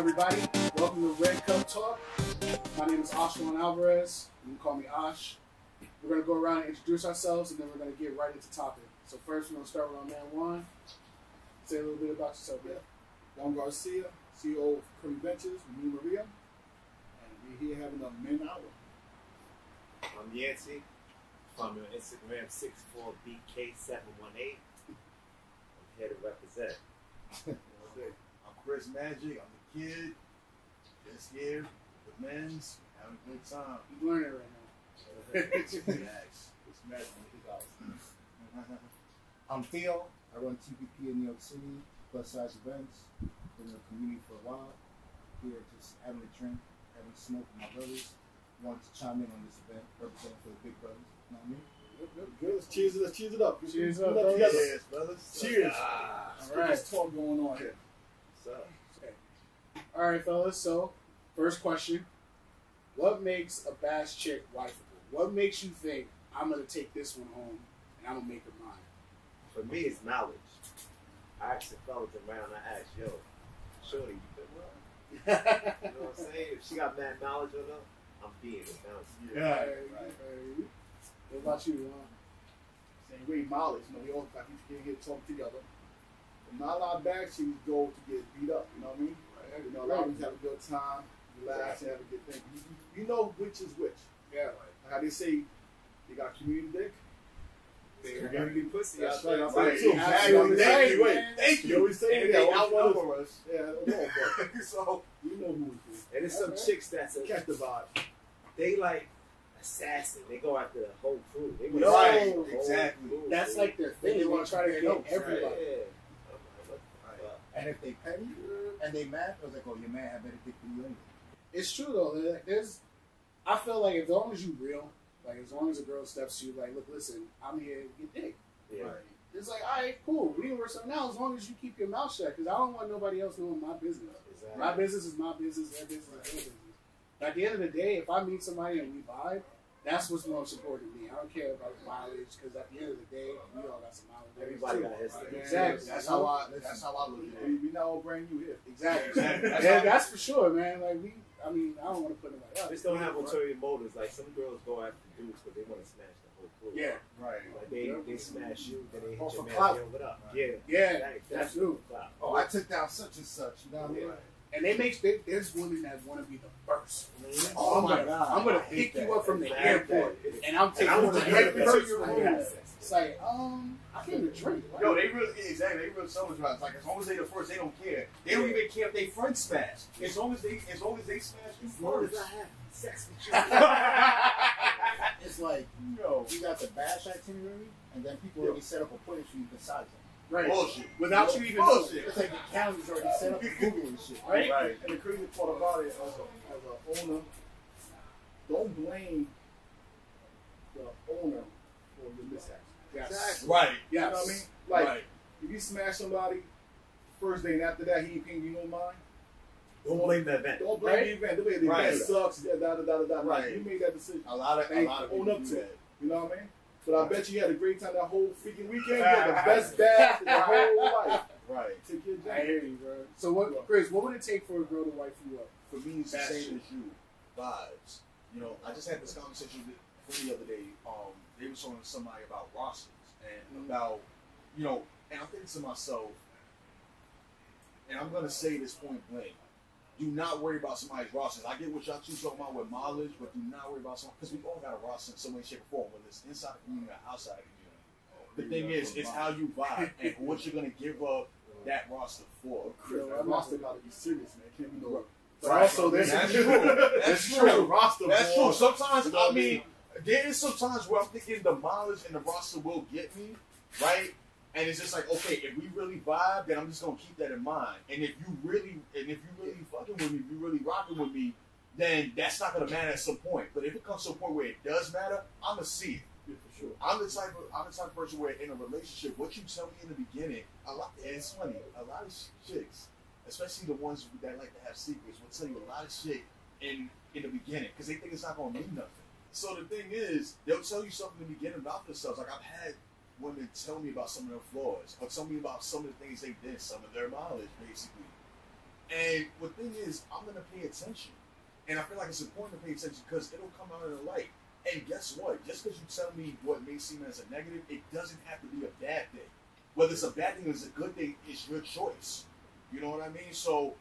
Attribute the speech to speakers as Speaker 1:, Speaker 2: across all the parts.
Speaker 1: everybody? Welcome to Red Cup Talk. My name is Oshuan Alvarez. You can call me Osh. We're going to go around and introduce ourselves, and then we're going to get right into topic. So first, we're going to start with our man Juan. Say a little bit about yourself, man.
Speaker 2: Juan Garcia, CEO of Curry Ventures, me Maria, and we're here having a men hour.
Speaker 3: I'm Yancey. Follow me on Instagram, 64BK718. I'm here to represent.
Speaker 4: I'm Chris Magic. I'm the kid. Just here, the men's, having a good time.
Speaker 1: You're learning right now.
Speaker 4: Relax.
Speaker 2: It's magic in his house.
Speaker 5: I'm Theo. I run TPP in New York City, plus size events. Been in the community for a while. Here just having a drink, having a smoke with my brothers. Wanted to chime in on this event, representing for the big brothers. You know what I mean?
Speaker 2: Good. Let's cheers it up.
Speaker 1: Cheers up,
Speaker 2: together.
Speaker 1: brothers.
Speaker 4: Cheers, brothers.
Speaker 2: Cheers.
Speaker 1: All right.
Speaker 2: There's talk going on here.
Speaker 3: So,
Speaker 1: All right, fellas. So, first question. What makes a bass chick wifeable? What makes you think, I'm going to take this one home and I'm going to make her mine?
Speaker 3: for me, it's knowledge. I asked the fellas around, I asked, yo, shorty, you been well? You know what I'm saying? If she got mad knowledge on her, I'm being it now.
Speaker 1: Right. What about you, Ron?
Speaker 2: Saying great mileage. We all got these kids here talking together. But not a lot of bad chicks go to get beat up. You know what I mean? You know, a lot of them have a good time, relax, and have a good thing. You know which is which.
Speaker 1: Yeah.
Speaker 2: Like how they say, they got community dick.
Speaker 3: They're gonna be pussy
Speaker 2: That's
Speaker 3: out there.
Speaker 2: right.
Speaker 4: Right.
Speaker 2: Too.
Speaker 1: Absolutely.
Speaker 4: Thank
Speaker 2: You always say
Speaker 4: And
Speaker 2: that.
Speaker 4: they
Speaker 2: Always
Speaker 4: outnumber
Speaker 2: know.
Speaker 4: us.
Speaker 2: Yeah, I don't know, but
Speaker 4: So,
Speaker 2: you know who it is.
Speaker 3: And there's some
Speaker 1: Okay.
Speaker 3: chicks that's
Speaker 2: Catch the vibe.
Speaker 3: they like assassin. They go after the whole crew. They
Speaker 1: Yo,
Speaker 3: assassin the whole
Speaker 4: exactly.
Speaker 3: crew.
Speaker 1: That's like their thing. They want to try to get
Speaker 4: Right.
Speaker 1: everybody.
Speaker 3: Yeah.
Speaker 5: And if they petty and they mad, I was like, oh, your man had better dick than you anyway.
Speaker 1: It's true, though. Like, I feel like as long as you real, like as long as a girl steps to you, like, look, listen, I'm here to get dick.
Speaker 3: Yeah.
Speaker 5: Right.
Speaker 1: It's like, all right, cool. We can work something out as long as you keep your mouth shut, because I don't want nobody else knowing my business.
Speaker 3: Exactly.
Speaker 1: My business is my business, their business is their business. At the end of the day, if I meet somebody and we vibe, that's what's most important to me. I don't care about mileage, because at the end of the day, we all got some mileage.
Speaker 3: Everybody got his thing.
Speaker 1: Exactly.
Speaker 5: That's how I look at it.
Speaker 2: We not all brand new here.
Speaker 1: Exactly.
Speaker 4: That's
Speaker 1: Yeah,
Speaker 4: how-
Speaker 1: that's for sure, man. Like I don't want to put it like that.
Speaker 3: Just don't have ulterior motives. Like some girls go after dudes because they want to smash the whole crew.
Speaker 1: Yeah.
Speaker 4: right.
Speaker 3: Like they smash you, then they hit
Speaker 5: Oh,
Speaker 3: your
Speaker 5: for
Speaker 3: man.
Speaker 5: clout.
Speaker 3: Yo, what up?
Speaker 4: Right.
Speaker 3: Yeah.
Speaker 1: That's true.
Speaker 3: Clout.
Speaker 5: Oh, I took down such and such. You know what I mean?
Speaker 3: Yeah.
Speaker 1: And there's women that want to be the first.
Speaker 5: Oh my God.
Speaker 1: I'm gonna
Speaker 5: I
Speaker 1: pick
Speaker 5: hate
Speaker 1: you
Speaker 5: that.
Speaker 1: up from the
Speaker 3: Exactly.
Speaker 1: airport, and I'm taking
Speaker 3: And
Speaker 1: you
Speaker 3: I'm
Speaker 1: to
Speaker 3: the
Speaker 1: the
Speaker 3: first
Speaker 1: your
Speaker 3: person.
Speaker 1: room. It's like, I came to drink. Right?
Speaker 4: Yo, they really so much about it. Like as long as they the first, they don't care. They don't even care if they friends smash. As long as they smash you
Speaker 3: As long as
Speaker 4: first.
Speaker 3: I have sex with you.
Speaker 5: It's like,
Speaker 4: Yo,
Speaker 5: you got the bash itinerary, and then people already set up appointments for you besides them.
Speaker 1: Right.
Speaker 4: bullshit.
Speaker 1: Without you even knowing.
Speaker 4: Bullshit.
Speaker 5: It's like the calendar's already set up for Google and shit.
Speaker 1: Right?
Speaker 4: Right.
Speaker 2: And the crazy part about it, as an owner, don't blame the owner for your mishaps.
Speaker 1: Yes.
Speaker 4: Right.
Speaker 2: You know
Speaker 1: Yes.
Speaker 2: what I mean? Like,
Speaker 4: Right.
Speaker 2: if you smash somebody first day and after that he ain't paying you no mind,
Speaker 3: Don't blame the event.
Speaker 2: don't blame
Speaker 1: Right.
Speaker 2: the event. The
Speaker 4: Right.
Speaker 2: event sucks. Da da da da da.
Speaker 4: Right.
Speaker 2: You made that decision.
Speaker 4: A lot of
Speaker 2: Own
Speaker 4: people
Speaker 2: up
Speaker 4: do
Speaker 2: to
Speaker 4: that.
Speaker 2: it. You know what I mean? But I bet you had a great time that whole freaking weekend. You had the best bath in your whole life.
Speaker 4: Right.
Speaker 2: Take your
Speaker 1: I
Speaker 2: job.
Speaker 1: hear you, bro. So what, Chris? What would it take for a girl to wife you up?
Speaker 4: For me, it's the
Speaker 1: That's
Speaker 4: same as you. Vibes. You know, I just had this conversation with friend the other day. They were talking to somebody about rosters and about, you know, and I'm thinking to myself, and I'm gonna say this point blank. Do not worry about somebody's rosters. I get what y'all two talking about with mileage, but do not worry about someone because we all got a roster in some way, shape, or form, whether it's inside the community or outside the community. The thing is, it's how you vibe and what you're gonna give up that roster for.
Speaker 2: Chris, that roster got to be serious, man. Can't be no rubber. But
Speaker 4: Right.
Speaker 2: also, there's
Speaker 4: That's true. That's true.
Speaker 2: roster.
Speaker 4: That's
Speaker 2: boy.
Speaker 4: true. Sometimes,
Speaker 2: You know what
Speaker 4: I mean, there is some times where I'm thinking the mileage and the roster will get me, right? And it's just like, okay, if we really vibe, then I'm just gonna keep that in mind. And if you really fucking with me, if you really rocking with me, then that's not gonna matter at some point. But if it comes to a point where it does matter, I'm gonna see it.
Speaker 2: Yeah, for sure.
Speaker 4: I'm the type of person where in a relationship, what you tell me in the beginning, and it's funny, a lot of chicks, especially the ones that like to have secrets, will tell you a lot of shit in the beginning because they think it's not gonna mean nothing. So the thing is, they'll tell you something in the beginning about themselves. Like I've had women tell me about some of their flaws, or tell me about some of the things they did, some of their mileage, basically. And the thing is, I'm gonna pay attention, and I feel like it's important to pay attention because it'll come out in the light. And guess what? Just because you tell me what may seem as a negative, it doesn't have to be a bad thing. Whether it's a bad thing or it's a good thing, it's your choice. You know what I mean? So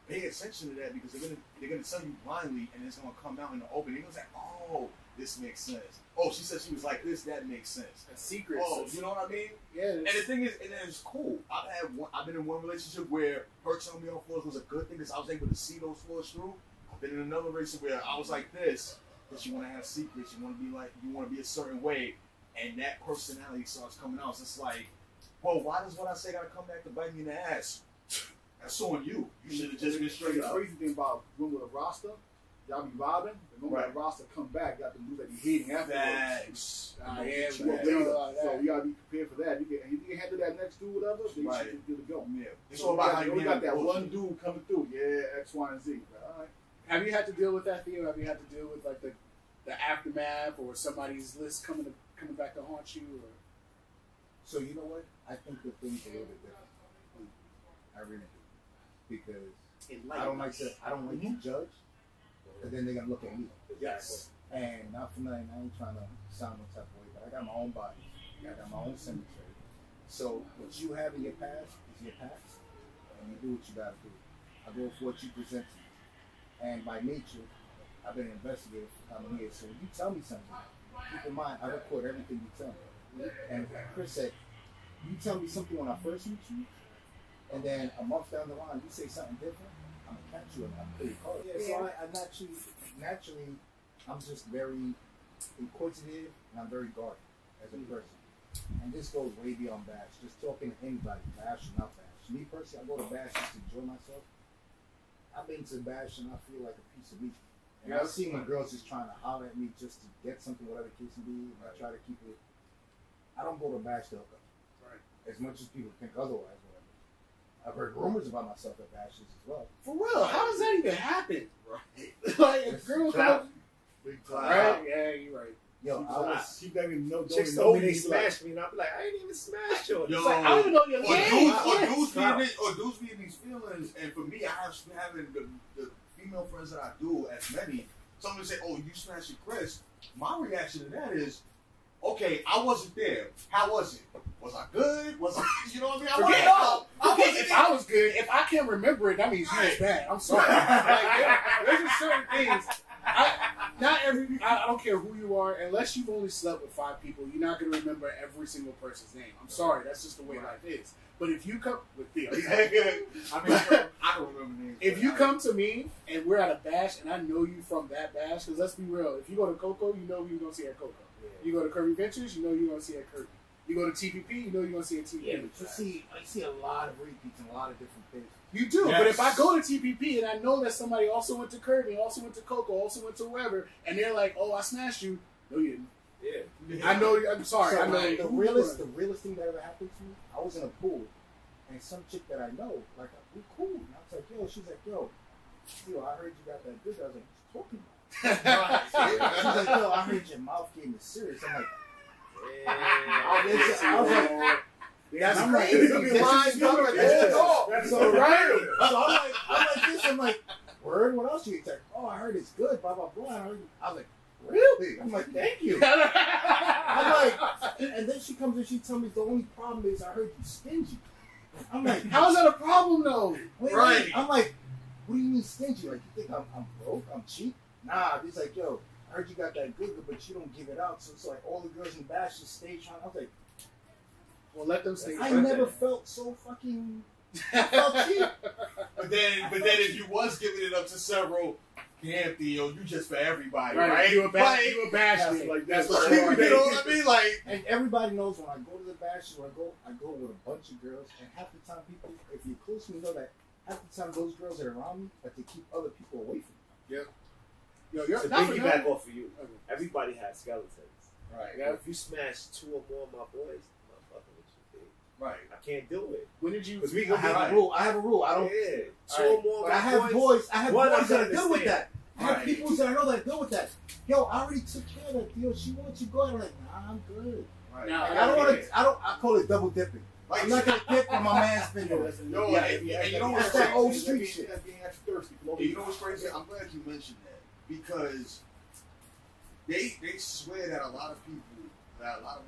Speaker 4: pay attention to that because they're gonna tell you blindly, and it's gonna come out in the open. You're gonna say, "Oh, this makes sense." Oh, she said she was like this. That makes sense.
Speaker 1: A secret.
Speaker 4: Oh, you know what I mean?
Speaker 1: Yeah.
Speaker 4: And the thing is, and it's cool. I've been in one relationship where her telling me off flaws was a good thing because I was able to see those flaws through. I've been in another relationship where I was like this, but you want to have secrets. You want to be like, you want to be a certain way, and that personality starts coming out. So it's like, well, why does what I say gotta come back to bite me in the ass? That's on you. You should have just been straight
Speaker 2: The
Speaker 4: up.
Speaker 2: crazy thing about when with a roster, y'all be vibing, and when that roster come back, y'all can do that. Be hating afterwards. So you gotta be prepared for that. You can handle that next dude, whatever. Then you should be good to go.
Speaker 4: Yeah. It's all about how you
Speaker 2: got that
Speaker 4: handle
Speaker 2: one dude coming through. Yeah, X, Y, and Z. All right.
Speaker 1: Have you had to deal with that, Theo? Have you had to deal with like the aftermath or somebody's list coming back to haunt you? Or?
Speaker 5: So you know what? I think the thing's a little bit different. I really do, because I don't like to judge, but then they're gonna look at me.
Speaker 1: Yes.
Speaker 5: And not for nothing, I ain't trying to sound no type of way, but I got my own body. I got my own cemetery. So what you have in your past is your past, and you do what you gotta do. I go for what you present to me. And by nature, I've been an investigator for how many years. So when you tell me something, keep in mind, I record everything you tell me. And like Chris said, you tell me something when I first meet you, and then a month down the line, you say something different, I'm going to catch you and I'm pretty close. Yeah, so I naturally, I'm just very inquisitive and I'm very guarded as a person. And this goes way beyond bash. Just talking to anybody, bash or not bash. Me personally, I go to bash just to enjoy myself. I've been to bash and I feel like a piece of meat. And I've seen when girls just trying to holler at me just to get something, whatever the case may be, and I try to keep it. I don't go to bash to hook up. Right. As much as people think otherwise, whatever. I've heard rumors about myself at bashes as well.
Speaker 1: For real? How does that even happen?
Speaker 2: Right.
Speaker 1: Like, if girls come.
Speaker 2: Big time.
Speaker 1: Right? Yeah, you're right.
Speaker 5: Yo,
Speaker 2: she don't even know.
Speaker 3: Chicks told me they smashed me, and I'll be like, I ain't even smashed you.
Speaker 4: Yo,
Speaker 1: like, I don't even know your name.
Speaker 4: Or dudes be in these feelings, and for me, I have having the female friends that I do, as many. Somebody say, "Oh, you smashed your Chris." My reaction to that is, okay, I wasn't there. How was it? Was I good? Was I? You know what I mean?
Speaker 1: If I was good, if I can't remember it, that means you was bad. I'm sorry. Like, there's just certain things. I don't care who you are, unless you've only slept with 5 people, you're not going to remember every single person's name. I'm sorry, that's just the way life is. But if you come with Theo,
Speaker 4: I don't remember names.
Speaker 1: If you come to me and we're at a bash and I know you from that bash, because let's be real, if you go to Coco, you know you're going to see at Coco. Yeah. You go to Kirby Ventures, you know you're going to see at Kirby. You go to TPP, you know you're going to see at TPP.
Speaker 5: Yeah, I see a lot of repeats in a lot of different places.
Speaker 1: You do, but if I go to TPP and I know that somebody also went to Kirby, also went to Coco, also went to wherever, and they're like, "Oh, I smashed you," no, you didn't. Yeah, I know. I'm sorry.
Speaker 5: So
Speaker 1: I know.
Speaker 5: The realest thing that ever happened to me, I was in a pool, and some chick that I know, like, we cool. And I was like, "Yo," she's like, "Yo, I heard you got that good." I was like, "What you talking about?" She's like, "Yo, I heard your mouth game is serious." I'm like, I was like. Yeah, I'm like, so right. So I'm like this. I'm like, word. What else you expect? Oh, I heard it's good. Blah blah blah. I was like, really? I'm like, thank you. I'm like, and then she comes and she tells me the only problem is I heard you stingy. I'm like,
Speaker 1: how's that a problem though?
Speaker 5: Wait. I'm like, what do you mean stingy? Like, you think I'm broke? I'm cheap? Nah. He's like, yo, I heard you got that good, but you don't give it out. So it's like all the girls in bash just stay trying. I was like.
Speaker 1: Well, let them stay.
Speaker 5: I never felt so fucking. I felt cheap.
Speaker 4: But then if you was giving it up to several, damn Theo, you just for everybody, right?
Speaker 1: You a bash.
Speaker 2: Like that's what
Speaker 4: you know what I mean? Like,
Speaker 5: and everybody knows when I go to the bashes, I go with a bunch of girls, and half the time people, if you're close to me, know that half the time those girls that are around me, like they keep other people away from me.
Speaker 1: Yeah. Yo, you're
Speaker 3: to piggyback off of you. Everybody has skeletons.
Speaker 1: Right.
Speaker 3: Yeah. If you smash 2 or more of my boys.
Speaker 4: Right,
Speaker 3: I can't do it.
Speaker 1: When did you?
Speaker 5: I have a rule. I don't.
Speaker 3: Yeah, 2 or more.
Speaker 5: But I have boys. I have boys that are good with that. I have
Speaker 4: Right.
Speaker 5: people that I know that are good with that. Yo, I already took care of that. Yo, she wants you go. I'm like, nah, I'm good.
Speaker 4: right.
Speaker 1: Now,
Speaker 5: Like, I don't want to. I call it double dipping.
Speaker 4: Like,
Speaker 5: I'm not gonna get from my man's finger.
Speaker 4: Yo, and you know what's
Speaker 5: That's that old
Speaker 4: crazy?
Speaker 5: street shit.
Speaker 2: That's being extra thirsty.
Speaker 4: You know what's crazy? I'm glad you mentioned that because they swear that a lot of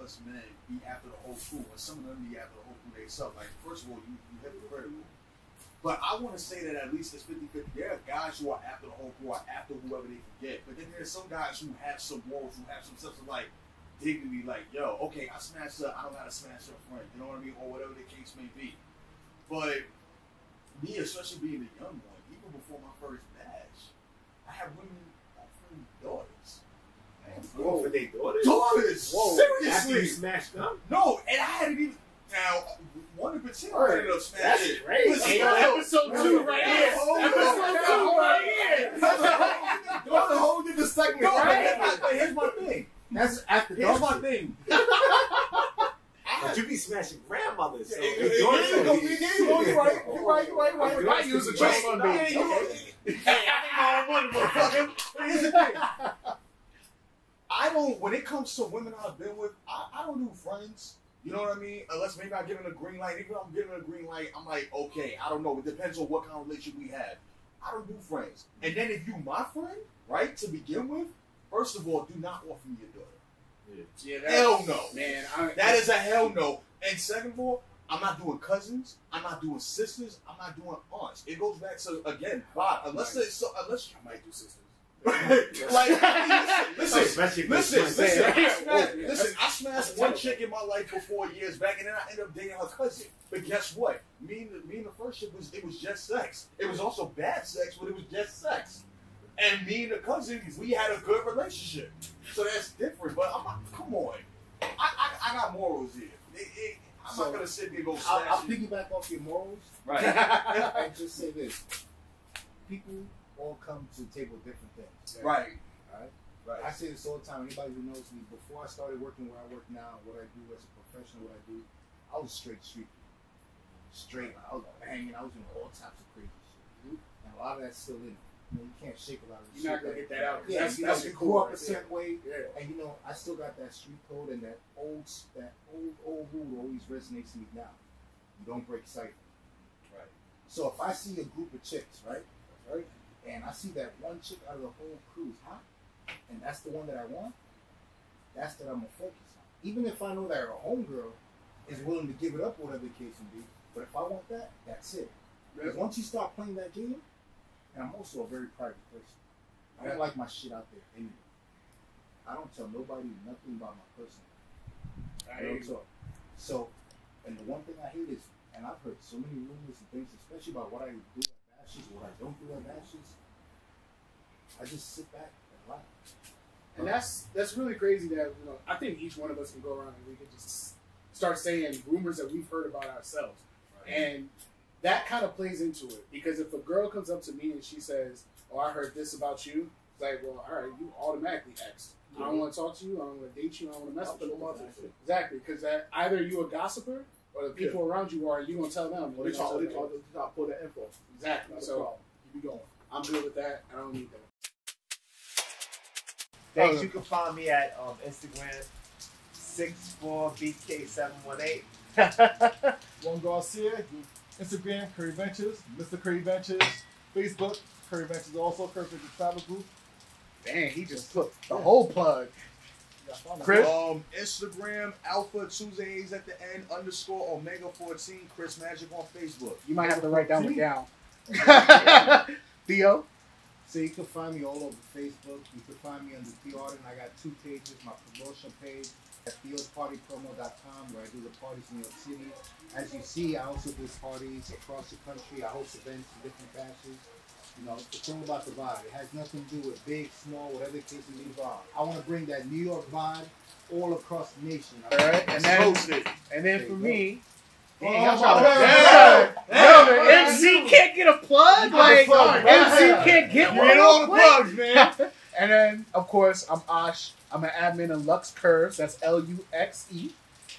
Speaker 4: us men be after the whole crew, and some of them be after the whole crew themselves. Like, first of all, you hypocritical. But I want to say that at least it's 50-50. There are guys who are after the whole crew, are after whoever they can get. But then there's some guys who have some morals, who have some sense of like dignity, like, yo, okay, I smashed her, I don't gotta smash her friend, you know what I mean? Or whatever the case may be. But me, especially being a young one, even before my first batch, I have women offering daughters.
Speaker 3: Whoa, for their daughters?
Speaker 4: Daughters!
Speaker 3: Whoa,
Speaker 4: Seriously!
Speaker 3: after you smashed them?
Speaker 4: No, and I hadn't even. Now, one in particular ended up smashing.
Speaker 3: That's crazy.
Speaker 4: Listen,
Speaker 1: Hey, yo, episode 2 right here. Episode 2 right here.
Speaker 2: That's a whole different segment,
Speaker 4: No,
Speaker 2: right?
Speaker 4: but here's my thing.
Speaker 5: That's after
Speaker 4: Here's
Speaker 5: dark
Speaker 4: my
Speaker 5: shit.
Speaker 4: thing.
Speaker 3: But you be smashing grandmothers. So
Speaker 4: Yeah,
Speaker 3: your daughters
Speaker 2: You're
Speaker 3: gonna be-
Speaker 2: right.
Speaker 1: Use a trust fund, baby.
Speaker 4: But here's the thing. I don't, when it comes to women I've been with, I don't do friends. You know what I mean? Unless maybe I give them a green light. Even if I'm giving a green light, I'm like, okay, I don't know. It depends on what kind of relationship we have. I don't do friends. And then if you my friend, right, to begin with, first of all, do not offer me your daughter.
Speaker 1: Yeah,
Speaker 4: Hell no.
Speaker 1: Man,
Speaker 4: That is a hell no. And second of all, I'm not doing cousins. I'm not doing sisters. I'm not doing aunts. It goes back to, again, vibe. Unless
Speaker 1: I might do sisters.
Speaker 4: Listen, I smashed one chick in my life for 4 years back, and then I ended up dating her cousin. But guess what? Me and the first chick it was just sex. It was also bad sex, but it was just sex. And me and the cousin, we had a good relationship. So that's different. But I'm not, come on. I got morals here. I'm not gonna sit there and go smash
Speaker 5: I'll
Speaker 4: it.
Speaker 5: piggyback off your morals
Speaker 4: Right.
Speaker 5: and just say this: people all come to the table with different things.
Speaker 4: Right.
Speaker 5: Alright?
Speaker 4: Right.
Speaker 5: I say this all the time. Anybody who knows me, before I started working where I work now, what I do as a professional, what I do, I was straight street. Straight. I was banging. I was doing all types of crazy shit. And a lot of that's still in me. You know, you can't shake a lot of the
Speaker 1: You're
Speaker 5: shit.
Speaker 1: not gonna get that out.
Speaker 5: Yeah,
Speaker 1: That's
Speaker 5: you know,
Speaker 1: the
Speaker 5: you
Speaker 1: cool
Speaker 5: grew up a
Speaker 1: right
Speaker 5: certain way,
Speaker 1: there.
Speaker 5: and you know, I still got that street code, and that old rule always resonates with me now. You don't break cycle.
Speaker 4: Right.
Speaker 5: So if I see a group of chicks, right, and I see that one chick out of the whole crew is hot, and that's the one that I want, that's that I'm gonna focus on. Even if I know that her homegirl is willing to give it up, whatever the case may be, but if I want that, that's it. Because once you start playing that game, and I'm also a very private person. I don't like my shit out there anyway. I don't tell nobody nothing about my personal life. I don't talk. So, and the one thing I hate is, and I've heard so many rumors and things, especially about what I do at bashes, what I don't do at bashes. I just sit back and laugh.
Speaker 1: And that's really crazy that, you know, I think each one of us can go around and we can just start saying rumors that we've heard about ourselves. Right. And that kind of plays into it. Because if a girl comes up to me and she says, oh, I heard this about you, it's like, well, all right, you automatically X'd. I don't want to talk to you, I don't want to date you, I don't want to mess with you. Exactly, because either you a gossiper or the people around you are, you going to tell them.
Speaker 2: Or they try to pull that info.
Speaker 1: Exactly.
Speaker 2: Not a
Speaker 1: So
Speaker 2: problem. Keep it going.
Speaker 1: I'm good with that. I don't need that.
Speaker 3: Thanks. You can find me at Instagram 64BK718.
Speaker 6: Juan Garcia, Instagram, Curry Ventures, Mr. Curry Ventures, Facebook, Curry Ventures also, Curry Ventures Travel Group.
Speaker 1: Dang, he just put the whole plug.
Speaker 6: Chris?
Speaker 4: Instagram, Alpha Tuesdays at the end, _ Omega 14, Chris Magic on Facebook.
Speaker 1: You might have to write that one down. Theo?
Speaker 5: So you can find me all over Facebook. You can find me under Theo Arden. I got 2 pages. My promotion page at theospartypromo.com, where I do the parties in New York City. As you see, I also do parties across the country. I host events in different fashions. You know, it's all about the vibe. It has nothing to do with big, small, whatever the case may be. I want to bring that New York vibe all across the nation.
Speaker 1: All right, and then for me,
Speaker 6: Damn.
Speaker 1: the MC can't get a plug. Like MC can't get one.
Speaker 6: Get all the plugs, man.
Speaker 1: And then, of course, I'm Osh. I'm an admin in Lux Curves. That's LUXE.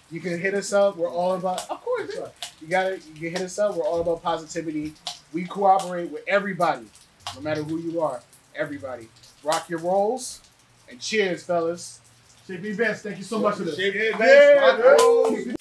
Speaker 1: You can hit us up. We're all about. Of course, you can hit us up. We're all about positivity. We cooperate with everybody, no matter who you are. Everybody, rock your rolls, and cheers, fellas.
Speaker 6: JP Benz, thank you so much for this.
Speaker 1: JP Benz, rock your rolls.